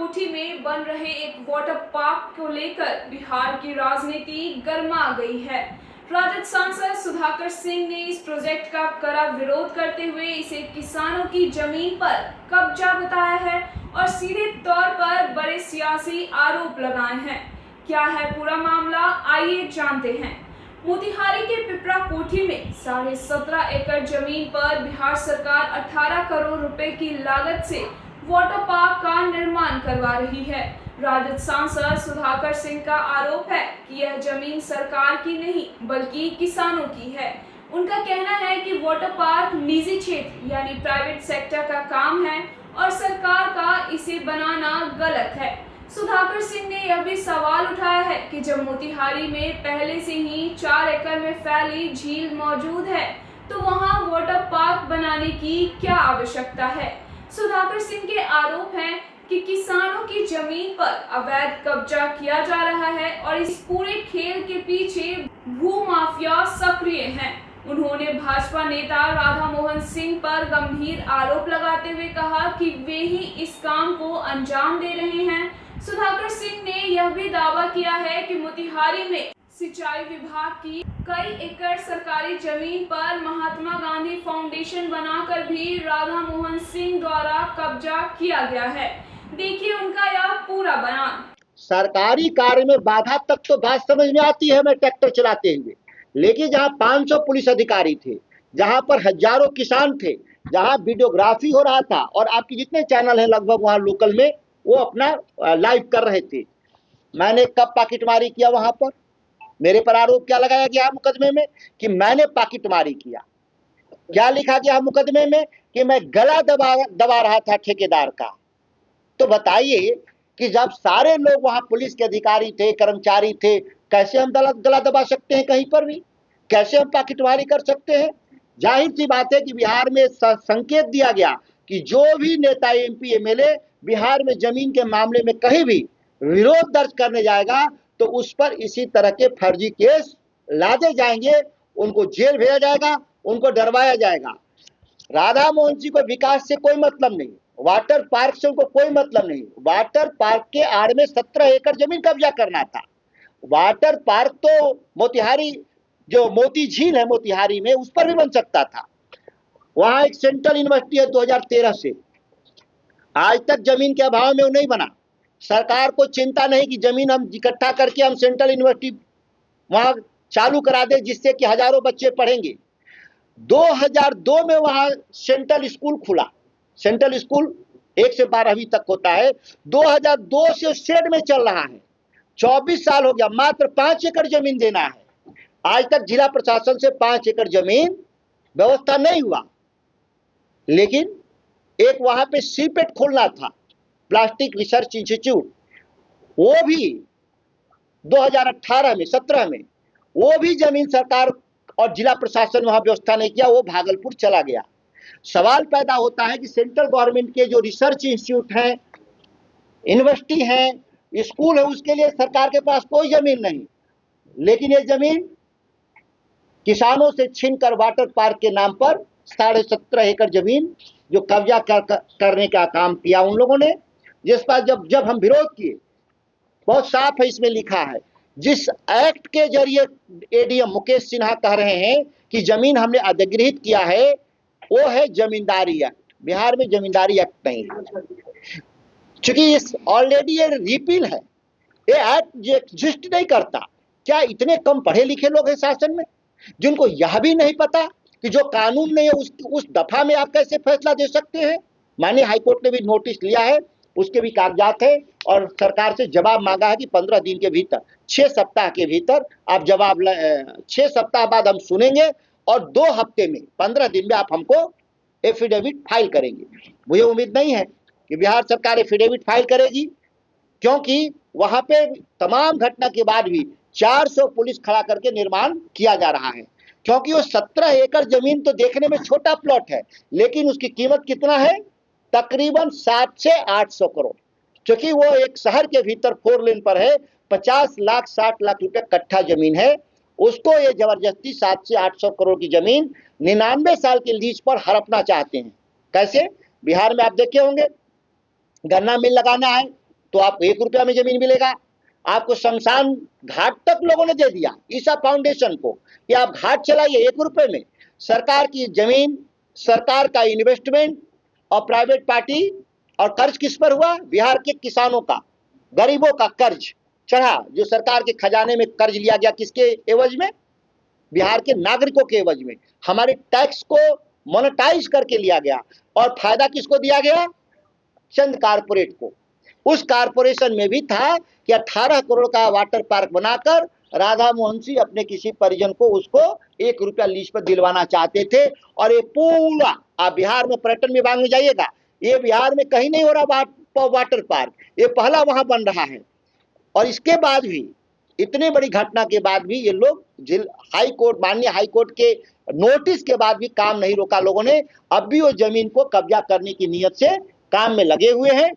कोठी में बन रहे एक वाटर पार्क को लेकर बिहार की राजनीति गर्मा गई है। राजद सांसद सुधाकर सिंह ने इस प्रोजेक्ट का कड़ा विरोध करते हुए इसे किसानों की जमीन पर कब्जा बताया है और सीधे तौर पर बड़े सियासी आरोप लगाए हैं। क्या है पूरा मामला, आइए जानते हैं। मोतिहारी के पिपरा कोठी में 17.5 एकड़ जमीन पर बिहार सरकार 18 करोड़ रुपए की लागत से वाटर पार्क का निर्माण करवा रही है। राजद सांसद सुधाकर सिंह का आरोप है कि यह जमीन सरकार की नहीं बल्कि किसानों की है। उनका कहना है कि वाटर पार्क निजी क्षेत्र यानी प्राइवेट सेक्टर का काम है और सरकार का इसे बनाना गलत है। सुधाकर सिंह ने यह भी सवाल उठाया है कि जब मोतिहारी में पहले से ही 4 एकड़ में फैली झील मौजूद है तो वहां वाटर पार्क बनाने की क्या आवश्यकता है। सुधाकर सिंह के आरोप हैं कि किसानों की जमीन पर अवैध कब्जा किया जा रहा है और इस पूरे खेल के पीछे भू माफिया सक्रिय हैं। उन्होंने भाजपा नेता राधा मोहन सिंह पर गंभीर आरोप लगाते हुए कहा कि वे ही इस काम को अंजाम दे रहे हैं। सुधाकर सिंह ने यह भी दावा किया है कि मोतिहारी में सिंचाई विभाग की कई एकड़ सरकारी जमीन पर महात्मा गांधी फाउंडेशन बनाकर भी राधा मोहन सिंह द्वारा कब्जा किया गया है। देखिए उनका यह पूरा बयान। सरकारी कार्य में बाधा तक तो बात समझ में आती है मैं ट्रैक्टर चलाते हुए, लेकिन जहां 500 पुलिस अधिकारी थे, जहां पर हजारों किसान थे, जहां वीडियोग्राफी हो रहा था और आपके जितने चैनल हैं लगभग वहां लोकल में वो अपना लाइव कर रहे थे, मैंने कब पाकिटमारी किया? वहां पर मेरे पर आरोप क्या लगाया गया मुकदमे में कि मैंने पाकिटमारी किया। क्या लिखा गया मुकदमे में कि मैं गला दबा रहा था ठेकेदार का। तो बताइए कि जब सारे लोग वहां पुलिस के अधिकारी थे, कर्मचारी थे, कैसे हम गला दबा सकते हैं? कहीं पर भी कैसे हम पाकिटमारी कर सकते हैं? जाहिर सी बात है कि बिहार में संकेत दिया गया कि जो भी नेता एमपी एमएलए बिहार में जमीन के मामले में कहीं भी विरोध दर्ज करने जाएगा तो उस पर इसी तरह के फर्जी केस लादे जाएंगे, उनको जेल भेजा जाएगा, उनको डरवाया जाएगा। राधा मोहन जी को विकास से कोई मतलब नहीं, वाटर पार्क से उनको कोई मतलब नहीं। वाटर पार्क के आड़ में 17 एकड़ जमीन कब्जा करना था। वाटर पार्क तो मोतिहारी जो मोती झील है मोतिहारी में उस पर भी बन सकता था। वहां एक सेंट्रल यूनिवर्सिटी है 2013 से, आज तक जमीन के अभाव में वो नहीं बना। सरकार को चिंता नहीं कि जमीन हम इकट्ठा करके हम सेंट्रल यूनिवर्सिटी वहां चालू करा दे जिससे कि हजारों बच्चे पढ़ेंगे। 2002 में वहां सेंट्रल स्कूल खुला। सेंट्रल स्कूल 1 से 12वीं तक होता है। 2002 से शेड में चल रहा है। 24 साल हो गया, मात्र 5 एकड़ जमीन देना है। आज तक जिला प्रशासन से 5 एकड़ जमीन व्यवस्था नहीं हुआ। लेकिन एक वहां पे सीपेट खोलना था, प्लास्टिक रिसर्च इंस्टीट्यूट, वो भी 2018 में 17 में वो भी जमीन सरकार और जिला प्रशासन वहां व्यवस्था नहीं किया, वो भागलपुर चला गया। सवाल पैदा होता है कि सेंट्रल गवर्नमेंट के जो रिसर्च इंस्टीट्यूट हैं, यूनिवर्सिटी हैं, स्कूल है, उसके लिए सरकार के पास कोई जमीन नहीं, लेकिन ये जमीन किसानों से छीनकर वाटर पार्क के नाम पर 17.5 एकड़ जमीन जो कब्जा करने का काम किया उन लोगों ने, जिस पर जब हम विरोध किए, बहुत साफ है इसमें लिखा है, जिस एक्ट के जरिए एडीएम मुकेश सिन्हा कह रहे हैं कि जमीन हमने अधिग्रहित किया है, वो है जमींदारी एक्ट। बिहार में जमींदारी एक्ट नहीं है, चूंकि इस ऑलरेडी ये रिपील है, ये एक्ट एग्जिस्ट नहीं करता। क्या इतने कम पढ़े लिखे लोग हैं शासन में जिनको यह भी नहीं पता कि जो कानून नहीं है उस दफा में आप कैसे फैसला दे सकते हैं? माननीय हाईकोर्ट ने भी नोटिस लिया है, उसके भी कागजात है और सरकार से जवाब मांगा है कि 15 दिन के भीतर, 6 सप्ताह के भीतर आप जवाब 6 सप्ताह बाद हम सुनेंगे और 2 हफ्ते में 15 दिन में आप हमको एफिडेविट फाइल करेंगे। मुझे उम्मीद नहीं है कि बिहार सरकार एफिडेविट फाइल करेगी, क्योंकि वहां पे तमाम घटना के बाद भी 400 पुलिस खड़ा करके निर्माण किया जा रहा है, क्योंकि वो 17 एकड़ जमीन तो देखने में छोटा प्लॉट है, लेकिन उसकी कीमत कितना है? तकरीबन 7 से 800 करोड़। क्योंकि वो एक शहर के भीतर 4 लेन पर है, 50 लाख 60 लाख रुपए कट्ठा जमीन है, उसको ये जबरदस्ती 7 से 800 करोड़ की जमीन 99 साल के लीज पर हड़पना चाहते हैं। कैसे? बिहार में आप देखे होंगे, गन्ना मिल लगाना है, तो आपको 1 रुपया में जमीन मिलेगा। आपको शमशान घाट तक लोगों ने दे दिया ईसा फाउंडेशन को कि आप घाट चलाइए 1 रुपए में। सरकार की जमीन, सरकार का इन्वेस्टमेंट और प्राइवेट पार्टी, और कर्ज किस पर हुआ? बिहार के किसानों का, गरीबों का कर्ज चढ़ा। जो सरकार के खजाने में कर्ज लिया गया, किसके एवज में? बिहार के नागरिकों के एवज में। हमारे टैक्स को मोनेटाइज करके लिया गया, और फायदा किसको दिया गया? चंद कारपोरेट को। उस कारपोरेशन में भी था कि 18 करोड़ का वाटर पार्क बनाकर राधा मोहन सिंह अपने किसी परिजन को उसको 1 रुपया लीज पर दिलवाना चाहते थे। और ये पूरा, आप बिहार में पर्यटन विभाग में जाइएगा, ये बिहार में कहीं नहीं हो रहा वाटर पार्क, ये पहला वहां बन रहा है। और इसके बाद भी, इतनी बड़ी घटना के बाद भी ये लोग हाई कोर्ट, माननीय हाई कोर्ट के नोटिस के बाद भी काम नहीं रोका लोगों ने। अब भी वो जमीन को कब्जा करने की नीयत से काम में लगे हुए हैं।